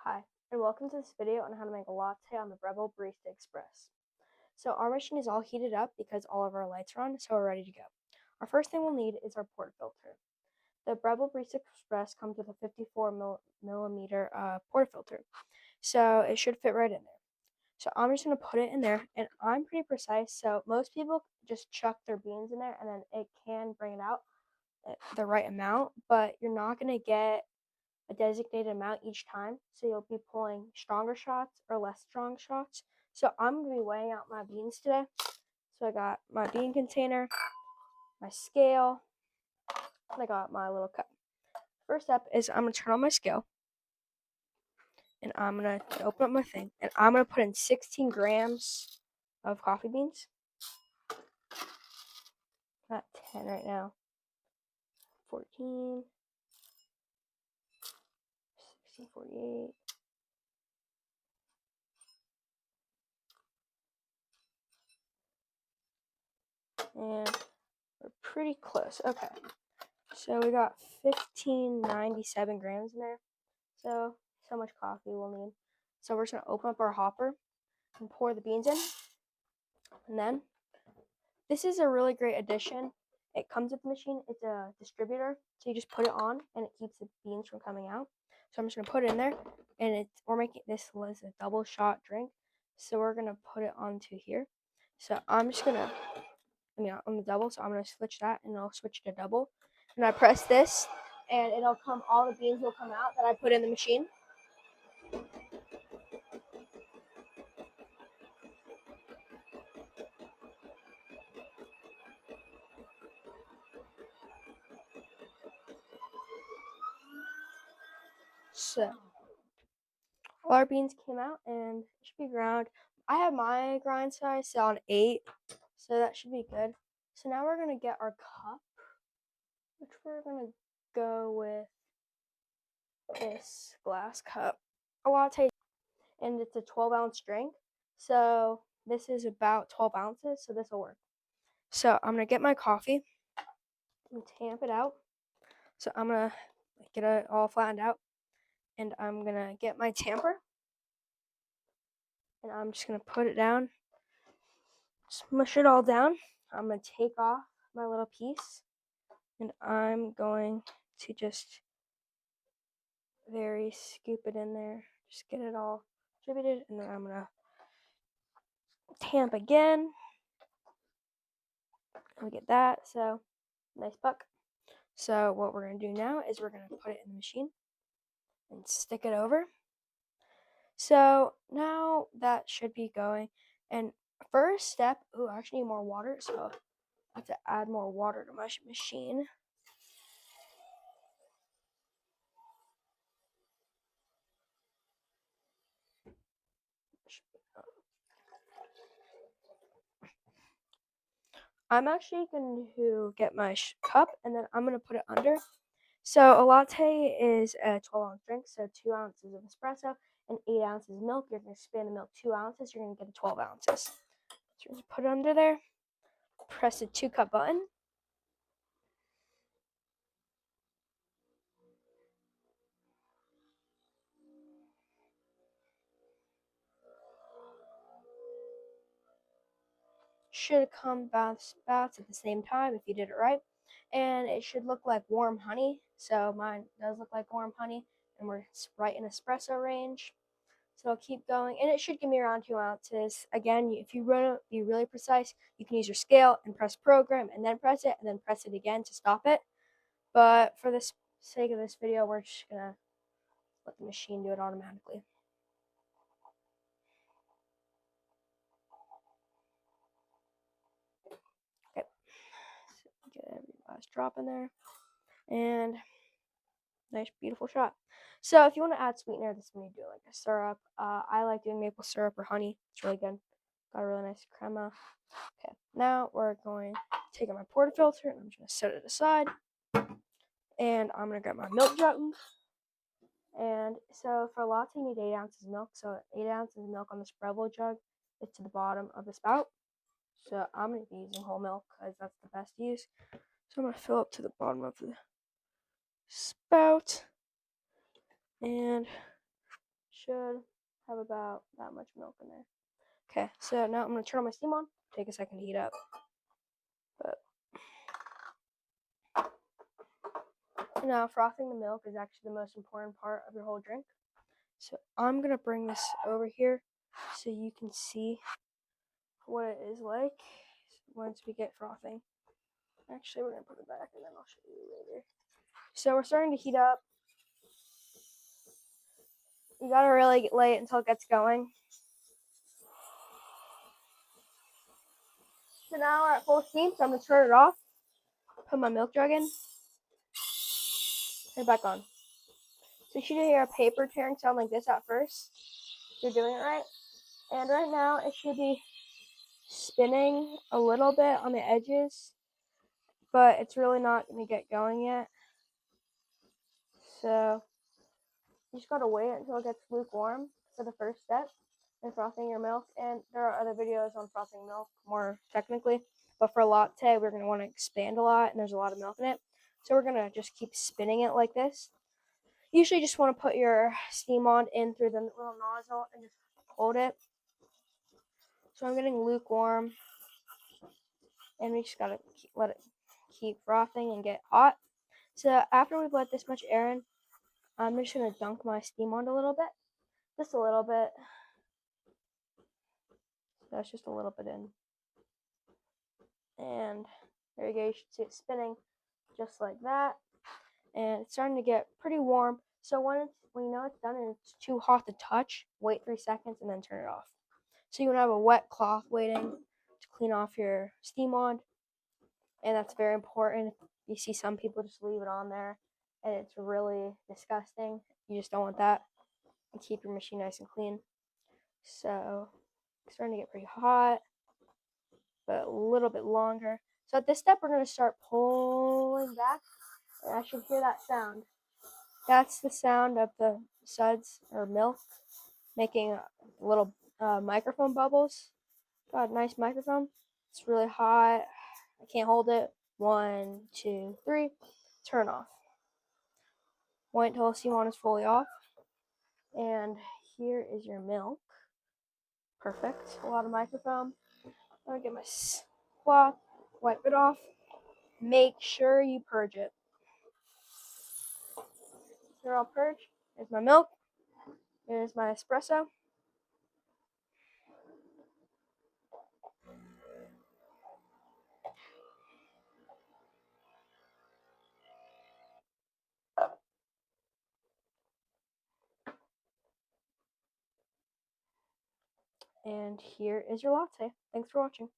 Hi, and welcome to this video on how to make a latte on the Breville Barista Express. So our machine is all heated up because all of our lights are on, so we're ready to go. Our first thing we'll need is our portafilter. The Breville Barista Express comes with a 54 millimeter portafilter, so it should fit right in there. So I'm just going to put it in there, and I'm pretty precise, so most people just chuck their beans in there, and then it can bring it out at the right amount, but you're not going to get a designated amount each time, so you'll be pulling stronger shots or less strong shots. So I'm going to be weighing out my beans today. So I got my bean container, my scale, and I got my little cup. First step is I'm going to turn on my scale, and I'm going to open up my thing, and I'm going to put in 16 grams of coffee beans. Not 10 right now. 14, 16, 48. And we're pretty close. Okay. So we got 1597 grams in there. So much coffee we'll need. So we're just gonna open up our hopper and pour the beans in. And then this is a really great addition. It comes with the machine. It's a distributor. So you just put it on and it keeps the beans from coming out. So I'm just gonna put it in there, and we're making this was a double shot drink. So we're gonna put it onto here. So I'm just gonna on the double, so I'm gonna switch that and I'll switch to double. And I press this and it'll come, all the beans will come out that I put in the machine. So all our beans came out and it should be ground. I have my grind size set on 8, so that should be good. So now we're gonna get our cup, which we're gonna go with this glass cup. A latte, and it's a 12-ounce drink. So this is about 12 ounces, so this will work. So I'm gonna get my coffee and tamp it out. So I'm gonna get it all flattened out, and I'm gonna get my tamper, and I'm just gonna put it down, smush it all down. I'm gonna take off my little piece, and I'm going to just very scoop it in there, just get it all distributed, and then I'm gonna tamp again. We get that, so nice buck. So what we're gonna do now is we're gonna put it in the machine and stick it over. So now that should be going. And first step, I actually need more water, so I have to add more water to my machine. I'm actually going to get my cup, and then I'm going to put it under. So a latte is a 12-ounce drink, so 2 ounces of espresso and 8 ounces of milk. You're going to expand the milk 2 ounces, you're going to get a 12 ounces. So just put it under there, press the 2-cup button. Should come bounce at the same time if you did it right. And it should look like warm honey. So mine does look like warm honey, and we're right in espresso range. So I'll keep going, and it should give me around 2 ounces. Again, if you want to be really precise, you can use your scale and press program, and then press it, and then press it again to stop it. But for the sake of this video, we're just gonna let the machine do it automatically. Okay, so get every last drop in there, and nice, beautiful shot. So if you want to add sweetener, this is when you do like a syrup. I like doing maple syrup or honey. It's really good. Got a really nice crema. Okay, now we're going to take out my portafilter, and I'm just going to set it aside. And I'm going to grab my milk jug. And so for a latte, you need 8 ounces of milk. So 8 ounces of milk on this Breville jug is to the bottom of the spout. So I'm going to be using whole milk because that's the best use. So I'm going to fill up to the bottom of the spout and should have about that much milk in there. Okay, so now I'm going to turn on my steam on. Take a second to heat up. But now frothing the milk is actually the most important part of your whole drink. So I'm going to bring this over here so you can see what it is like once we get frothing. Actually, we're going to put it back and then I'll show you later. So we're starting to heat up. You got to really wait until it gets going. So now we're at full steam, so I'm going to turn it off. Put my milk jug in. Turn it back on. So you should hear a paper tearing sound like this at first. You're doing it right. And right now it should be spinning a little bit on the edges, but it's really not going to get going yet. So you just got to wait until it gets lukewarm for the first step in frothing your milk. And there are other videos on frothing milk more technically, but for a latte we're going to want to expand a lot and there's a lot of milk in it. So we're going to just keep spinning it like this. Usually you just want to put your steam wand in through the little nozzle and just hold it. So I'm getting lukewarm, and we just gotta let it keep frothing and get hot. So after we've let this much air in, I'm just gonna dunk my steam wand a little bit, just a little bit. That's just a little bit in, and there you go. You should see it spinning just like that, and it's starting to get pretty warm. So when you know it's done and it's too hot to touch, wait 3 seconds and then turn it off. So you want to have a wet cloth waiting to clean off your steam wand, and that's very important. You see some people just leave it on there, and it's really disgusting. You just don't want that. And keep your machine nice and clean. So it's starting to get pretty hot, but a little bit longer. So at this step, we're going to start pulling back, and I should hear that sound. That's the sound of the suds or milk making little microphone bubbles. Got a nice microphone. It's really hot. I can't hold it. 1, 2, 3. Turn off. Wait until the steam wand is fully off. And here is your milk. Perfect. A lot of microfoam. I'm going to get my cloth, wipe it off. Make sure you purge it. They're all purged. Here's my milk. Here's my espresso. And here is your latte. Thanks for watching.